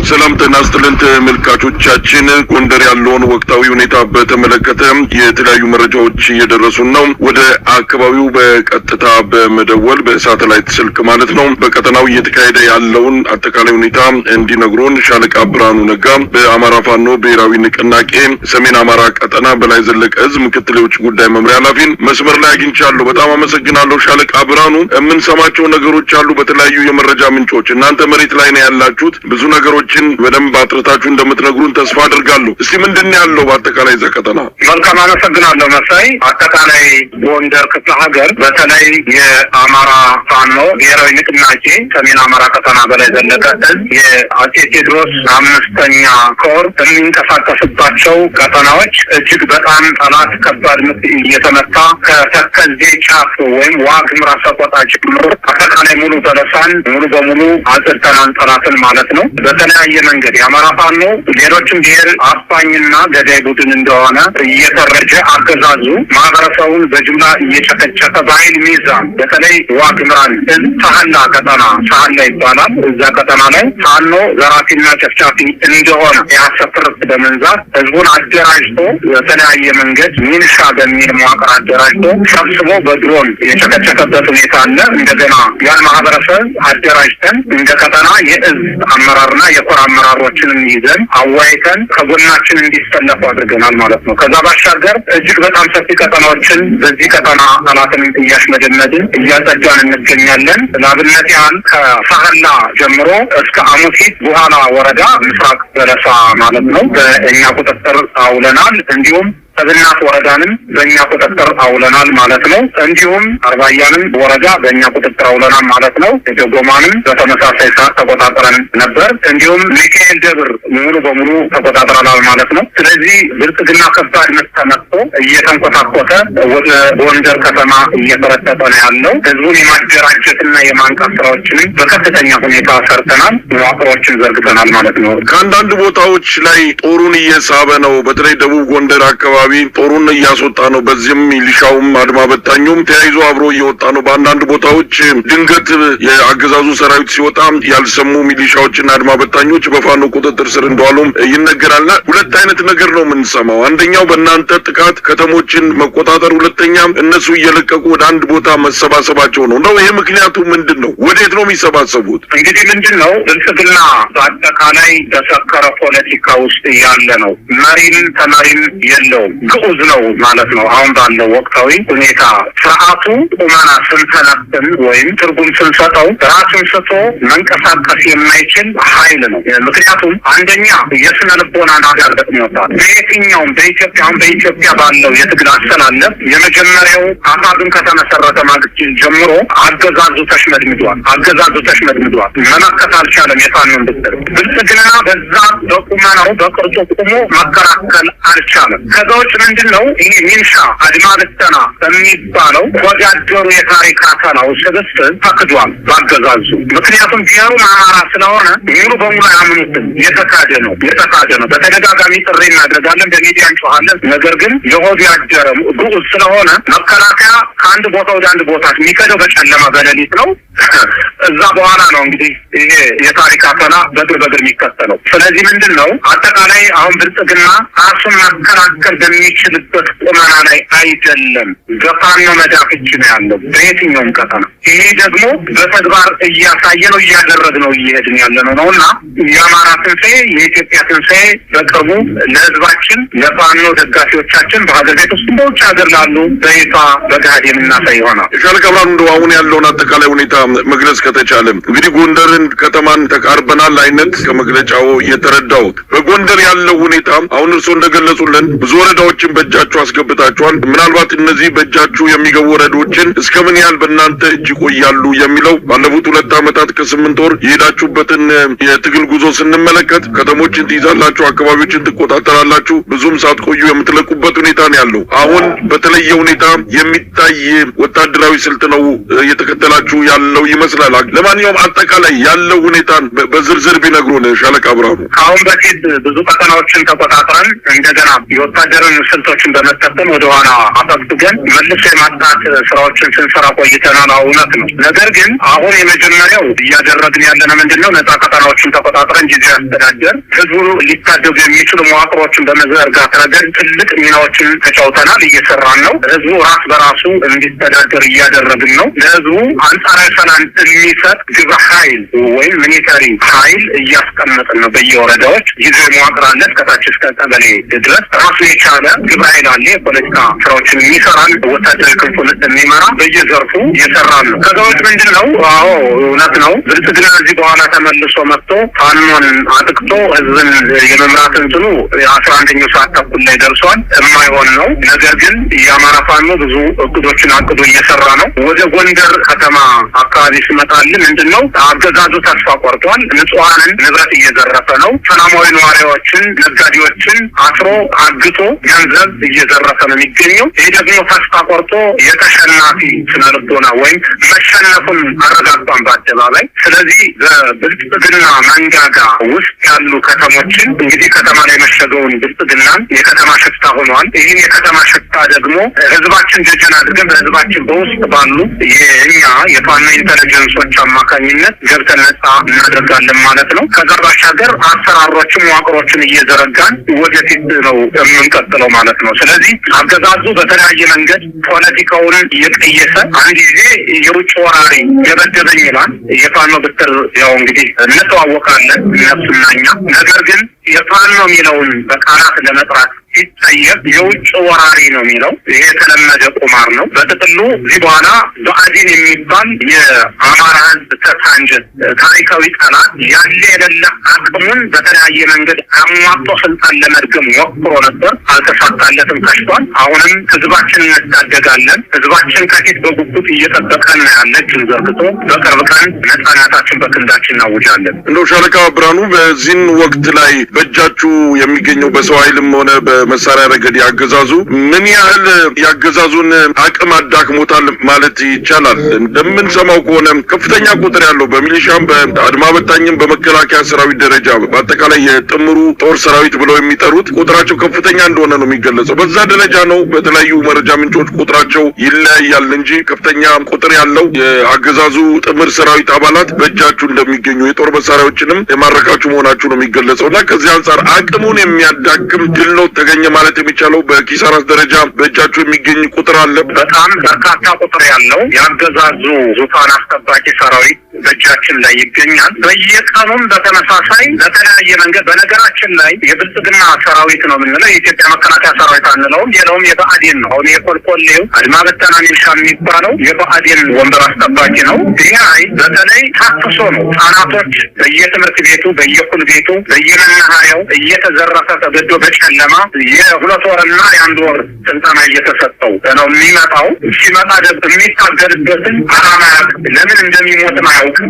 ሰላም ጤና ይስጥልን ተመልካቾቻችን፣ ጎንደር ያለውን ወቅታዊ ሁኔታ በተመለከተ የተለያዩ መረጃዎች እየደረሱን ነው። ወደ አካባቢው በቀጥታ በመደወል በሳተላይት ስልክ ማለት ነው በቀጠናው እየተካሄደ ያለውን አጠቃላይ ሁኔታ እንዲነግሩን ሻለቃ ብርሃኑ ነጋ በአማራ ፋኖ ብሔራዊ ንቅናቄ ሰሜን አማራ ቀጠና በላይ ዘለቀ ዕዝ ምክትል የውጭ ጉዳይ መምሪያ ኃላፊን መስመር ላይ አግኝቻለሁ። በጣም አመሰግናለሁ ሻለቃ ብርሃኑ። የምንሰማቸው ነገሮች አሉ በተለያዩ የመረጃ ምንጮች፣ እናንተ መሬት ላይ ነው ያላችሁት። ብዙ ነገሮችን በደንብ አጥርታችሁ እንደምትነግሩን ተስፋ አድርጋለሁ። እስቲ ምንድን ያለው በአጠቃላይ ዘቀጠና? መልካም አመሰግናለሁ መሳይ። አጠቃላይ ጎንደር ክፍለ ሀገር በተለይ የአማራ ፋኖ ብሔራዊ ንቅናቄ ሰሜን አማራ ቀጠና በላይ ዘለቀ ዕዝ የአጼ ቴዎድሮስ 5ኛ ኮር የሚንቀሳቀስባቸው ቀጠናዎች እጅግ በጣም ጠላት ከባድ ምት እየተመታ ከተከዜ ጫፍ ወይም ዋግምራ ሰቆጣ ጀምሮ አጠቃላይ ሙሉ በለሳን ሙሉ በሙሉ አጽድተናል ጠላትን ማለት ነው። በተለያየ መንገድ የአማራ ፋኖ ሌሎችም ብሔር አፋኝና ገዳይ ቡድን እንደሆነ እየተረጀ አገዛዙ ማህበረሰቡን በጅምላ እየጨፈጨፈ በኃይል ሚዛን በተለይ ዋግምራን ሳህላ ቀጠና ሳህላ ይባላል። እዛ ቀጠና ላይ ፋኖ ዘራፊና ጨፍጫፊ እንደሆነ የሐሰት ትርክት በመንዛት ህዝቡን አደራጅቶ በተለያየ መንገድ ሚንሻ በሚል መዋቅር አደራጅቶ ሰብስቦ በድሮን የጨፈጨፈበት ሁኔታ አለ። እንደገና ያን ማህበረሰብ አደራጅተን እንደ ቀጠና የእዝ አመራርና የኮር አመራሮችንን ይዘን አዋይተን ከጎናችን እንዲሰለፉ አድርገናል ማለት ነው። ከዛ ባሻገር እጅግ በጣም ሰፊ ቀጠናዎችን በዚህ ቀጠና ጠላትን እያሽመደመድን እያጸዳን እንገኛለን። ለአብነት ያህል ከሳህላ ጀምሮ እስከ አሙሲት በኋላ ወረዳ ምስራቅ በለሳ ማለት ነው በእኛ ቁጥጥር አውለናል። እንዲሁም ሰብናት ወረዳንም በእኛ ቁጥጥር አውለናል ማለት ነው። እንዲሁም አርባያንም ወረዳ በእኛ ቁጥጥር አውለናል ማለት ነው። ደጎማንም በተመሳሳይ ሰዓት ተቆጣጥረን ነበር። እንዲሁም ሚካኤል ደብር ሙሉ በሙሉ ተቆጣጥረናል ማለት ነው። ስለዚህ ብልጽግና ከባድ ምት ተመትቶ እየተንኮታኮተ ወደ ጎንደር ከተማ እየተረጠጠ ነው ያለው። ህዝቡን የማደራጀትና የማንቃት ስራዎችንም በከፍተኛ ሁኔታ ሰርተናል፣ መዋቅሮችን ዘርግተናል ማለት ነው። ከአንዳንድ ቦታዎች ላይ ጦሩን እየሳበ ነው። በተለይ ደቡብ ጎንደር አካባቢ ጦሩን እያስወጣ ነው። በዚህም ሚሊሻውም አድማ በታኙም ተያይዞ አብሮ እየወጣ ነው። በአንዳንድ ቦታዎች ድንገት የአገዛዙ ሰራዊት ሲወጣ ያልሰሙ ሚሊሻዎችና አድማ በታኞች በፋኖ ቁጥጥር ስር እንደዋሉም ይነገራልና ሁለት አይነት ነገር ነው የምንሰማው። አንደኛው በእናንተ ጥቃት ከተሞችን መቆጣጠር፣ ሁለተኛ እነሱ እየለቀቁ ወደ አንድ ቦታ መሰባሰባቸው ነው። ነው ይሄ ምክንያቱ ምንድን ነው? ወዴት ነው የሚሰባሰቡት? እንግዲህ ምንድን ነው ብልጽግና በአጠቃላይ በሰከረ ፖለቲካ ውስጥ ያለ ነው። መሪም ተመሪም የለውም። ግዑዝ ነው ማለት ነው። አሁን ባለው ወቅታዊ ሁኔታ ስርዓቱ ቁመና ስንተነብን ወይም ትርጉም ስንሰጠው ራሱን ስቶ መንቀሳቀስ የማይችል ኃይል ነው። ምክንያቱም አንደኛ የስነ ልቦና ናጋርበት ይወጣል። በየትኛውም በኢትዮጵያ ባለው የትግል አሰላለፍ የመጀመሪያው አፋብን ከተመሰረተ ማግስት ጀምሮ አገዛዙ ተሽመድምዷል። መመከት አልቻለም። የፋኖን ብልጽግና በዛ በቁመናው በቅርጹ ቁሞ መከራከል አልቻለም። ከዛ ውጭ ምንድን ነው ይሄ ሚንሻ አድማ ብተና በሚባለው ወዳደሩ የታሪክ አካላው ስብስብ ተክዷል ባገዛዙ። ምክንያቱም ብሔሩም አማራ ስለሆነ ሙሉ በሙሉ አያምኑትም። የተካደ ነው። በተደጋጋሚ ጥሪ እናደርጋለን፣ በሚዲያ እንጮኻለን። ነገር ግን የሆድ ያደረ ግዑዝ ስለሆነ መከላከያ ከአንድ ቦታ ወደ አንድ ቦታ የሚከደው በጨለማ በሌሊት ነው። እዛ በኋላ ነው እንግዲህ ይሄ የታሪክ አካላ በእግር የሚከተለው። ስለዚህ ምንድን ነው አጠቃላይ አሁን ብልጽግና ራሱን መከላከል በሚችልበት ቁመና ላይ አይደለም። በፋኖ መዳፍ እጅ ነው ያለው በየትኛውም ቀጠና። ይሄ ደግሞ በተግባር እያሳየ ነው እየሄድን ያለ ነው እና የአማራ ትንሣኤ የኢትዮጵያ ትንሣኤ በቅርቡ ለህዝባችን ለፋኖ ደጋፊዎቻችን በሀገር ቤት ውስጥ በውጭ ሀገር ላሉ በይፋ በገሃድ የምናሳይ ይሆናል። ሻለቃ ብርሃኑ እንደው አሁን ያለውን አጠቃላይ ሁኔታ መግለጽ ከተቻለም እንግዲህ ጎንደርን ከተማን ተቃርበናል አይነት ከመግለጫው የተረዳሁት በጎንደር ያለው ሁኔታ አሁን እርስዎ እንደገለጹልን ብዙ ወረዳዎችን በእጃችሁ አስገብታችኋል። ምናልባት እነዚህ በእጃችሁ የሚገቡ ወረዳዎችን እስከምን ያህል በእናንተ እጅ ይቆያሉ የሚለው ባለፉት 2 ዓመታት ከ8 ወር የሄዳችሁበትን የትግል ጉዞ ስንመለከት ከተሞችን ትይዛላችሁ፣ አካባቢዎችን ትቆጣጠራላችሁ፣ ብዙም ሳትቆዩ የምትለቁበት ሁኔታ ነው ያለው። አሁን በተለየ ሁኔታ የሚታይ ወታደራዊ ስልት ነው እየተከተላችሁ ያለው ያለው ይመስላል። ለማንኛውም አጠቃላይ ያለው ሁኔታን በዝርዝር ቢነግሩን ሻለቃ ብርሃኑ። ከአሁን በፊት ብዙ ቀጠናዎችን ተቆጣጥረን እንደገና የወታደርን ስልቶችን በመጠቀም ወደ ኋላ አፈግፍገን መልሶ የማጥቃት ስራዎችን ስንሰራ ቆይተናል። እውነት ነው። ነገር ግን አሁን የመጀመሪያው እያደረግን ያለነው ምንድነው? ነጻ ቀጠናዎችን ተቆጣጥረን ጊዜያዊ አስተዳደር ህዝቡ ሊታደጉ የሚችሉ መዋቅሮችን በመዘርጋት ረገድ ትልቅ ሚናዎችን ተጫውተናል። እየሰራን ነው። ህዝቡ ራስ በራሱ እንዲተዳደር እያደረግን ነው። ለህዝቡ አንጻራዊ ሰላም የሚሰጥ ግብረ ኃይል ወይም ሚሊተሪ ኃይል እያስቀመጥን ነው። በየወረዳዎች ጊዜያዊ መዋቅር አለ። እስከታች እስከ ቀበሌ ድረስ ራሱ የቻለ ግብረ ኃይል አለ። የፖለቲካ ስራዎችን የሚሰራን ወታደራዊ ክንፉን የሚመራ በየዘርፉ እየሰራን ነው። ከዛ ውጭ ምንድን ነው? አዎ እውነት ነው። ብልጽግና እዚህ በኋላ ተመልሶ መጥቶ ፋኖን አጥቅቶ ህዝብን የመምራት እንትኑ 11ኛው ሰዓት ተኩል ላይ ደርሷል። የማይሆን ነው። ነገር ግን የአማራ ፋኖ ብዙ እቅዶችን አቅዶ እየሰራ ነው። ወደ ጎንደር ከተማ አካባቢ ሲመጣልን ምንድን ነው? አገዛዙ ተስፋ ቆርጧል። ንጹሐንን ንብረት እየዘረፈ ነው። ሰላማዊ ነዋሪዎችን፣ ነጋዴዎችን አስሮ አግቶ ገንዘብ እየዘረፈ ነው የሚገኘው። ይህ ደግሞ ተስፋ ቆርጦ የተሸናፊ ስነልቦና ወይም መሸነፉን አረጋግጧን በአደባባይ። ስለዚህ በብልጽግና መንጋጋ ውስጥ ያሉ ከተሞችን እንግዲህ ከተማ ላይ መሸገውን ብልጽግናን የከተማ ሽፍታ ሆኗል። ይህን የከተማ ሽፍታ ደግሞ ህዝባችን ደጀን አድርገን በህዝባችን በውስጥ ባሉ የእኛ የፋኖ ኢንተለጀንሶች አማካኝነት ገብተን ነጻ እናደርጋለን ማለት ነው። ከዛ ባሻገር አሰራሮችን መዋቅሮችን እየዘረጋን ወደፊት ነው የምንቀጥለው ማለት ነው። ስለዚህ አገዛዙ በተለያየ መንገድ ፖለቲካውን እየቀየሰ አንድ ጊዜ የውጭ ወራሪ የበደበኝ ይላል። የፋኖ ብትር ያው እንግዲህ እንተዋወቃለን እነሱና እኛ። ነገር ግን የፋኖ የሚለውን በቃላት ለመጥራት ሲጠየቅ የውጭ ወራሪ ነው የሚለው። ይሄ የተለመደ ቁማር ነው። በጥቅሉ እዚህ በኋላ ብአዴን የሚባል የአማራ ህዝብ ተሳንጀት ታሪካዊ ጠላት ያለ የሌለ አቅሙን በተለያየ መንገድ አሟጦ ስልጣን ለመድገም ሞክሮ ነበር። አልተሳካለትም፣ ከሽቷል። አሁንም ህዝባችን እንታደጋለን። ህዝባችን ከፊት በጉጉት እየጠበቀን ያለ እጁን ዘርግቶ በቅርብ ቀን ነጻነታችን በክንዳችን እናውጃለን። እንደው ሻለቃ ብርሃኑ በዚህን ወቅት ላይ በእጃችሁ የሚገኘው በሰው ኃይልም ሆነ በመሳሪያ ረገድ ያገዛዙ ምን ያህል ያገዛዙን አቅም አዳክሞታል ማለት ይቻላል? እንደምንሰማው ከሆነ ከፍተኛ ቁጥር ያለው በሚሊሻም በአድማ በታኝም በመከላከያ ሰራዊት ደረጃ በአጠቃላይ የጥምሩ ጦር ሰራዊት ብለው የሚጠሩት ቁጥራቸው ከፍተኛ እንደሆነ ነው የሚገለጸው። በዛ ደረጃ ነው። በተለያዩ መረጃ ምንጮች ቁጥራቸው ይለያያል እንጂ ከፍተኛ ቁጥር ያለው የአገዛዙ ጥምር ሰራዊት አባላት በእጃችሁ እንደሚገኙ የጦር መሳሪያዎችንም የማረካችሁ መሆናችሁ ነው የሚገለጸውና ከዚህ አንጻር አቅሙን የሚያዳክም ድል ነው ተገኘ ማለት የሚቻለው? በኪሳራስ ደረጃ በእጃችሁ የሚገኝ ቁጥር አለ? በጣም በርካታ ቁጥር ያለው የአገዛዙ ዙፋን አስጠባቂ ሰራዊት በእጃችን ላይ ይገኛል። በየቀኑም በተመሳሳይ በተለያየ መንገድ በነገራችን ላይ የብልጽግና ሰራዊት ነው የምንለው የኢትዮጵያ መከላከያ ሰራዊት አንለውም። ሌላውም የብአዴን ነው። አሁን የኮልኮሌው አድማ በተና ሚሊሻ የሚባለው የብአዴን ወንበር አስጠባቂ ነው። ይህ ኃይል በተለይ ታፍሶ ነው። ህጻናቶች በየትምህርት ቤቱ በየኩል ቤቱ በየመናኸሪያው እየተዘረፈ ተገዶ በጨለማ የ2 ወርና የ1 ወር ስልጠና እየተሰጠው ነው የሚመጣው። ሲመጣ የሚታገልበትን አላማ ለምን እንደሚሞት አያውቅም።